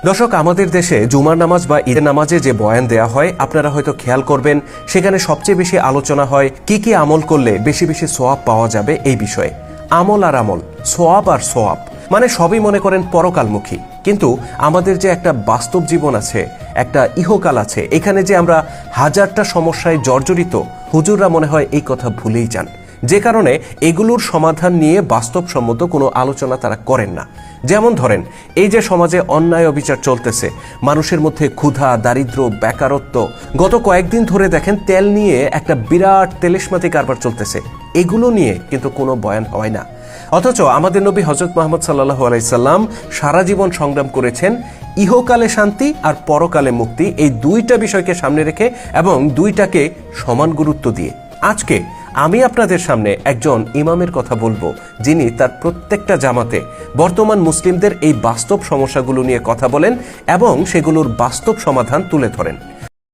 দর্শক, আমাদের দেশে জুমার নামাজ বা ঈদের নামাজে যে বয়ান দেয়া হয়, আপনারা হয়তো খেয়াল করবেন সেখানে সবচেয়ে বেশি আলোচনা হয় কি কি আমল করলে বেশি বেশি সোয়াব পাওয়া যাবে এই বিষয়ে। আমল আর আমল, সোয়াব আর সোয়াব, মানে সবই মনে করেন পরকালমুখী। কিন্তু আমাদের যে একটা বাস্তব জীবন আছে, একটা ইহকাল আছে, এখানে যে আমরা হাজারটা সমস্যায় জর্জরিত, হুজুররা মনে হয় এই কথা ভুলেই যান। যে কারণে এগুলোর সমাধান নিয়ে বাস্তবসম্মত কোনো আলোচনা তারা করেন না। যেমন ধরেন, এই যে সমাজে অন্যায় অবিচার চলতেছে, মানুষের মধ্যে ক্ষুধা, দারিদ্র, বেকারত্ব, গত কয়েকদিন ধরে দেখেন তেল নিয়ে একটা বিরাট তেলেশমাতি কারবার চলতেছে, এগুলো নিয়ে কিন্তু কোনো বয়ান হয় না। অথচ আমাদের নবী হযরত মুহাম্মদ সাল্লাল্লাহু আলাইহি সাল্লাম সারা জীবন সংগ্রাম করেছেন ইহকালে শান্তি আর পরকালে মুক্তি, এই দুইটা বিষয়কে সামনে রেখে এবং দুইটাকে সমান গুরুত্ব দিয়ে। আজকে আমি আপনাদের সামনে একজন ইমামের কথা বলবো, যিনি তার প্রত্যেকটা জামাতে বর্তমান মুসলিমদের এই বাস্তব সমস্যাগুলো নিয়ে কথা বলেন এবং সেগুলোর বাস্তব সমাধান তুলে ধরেন।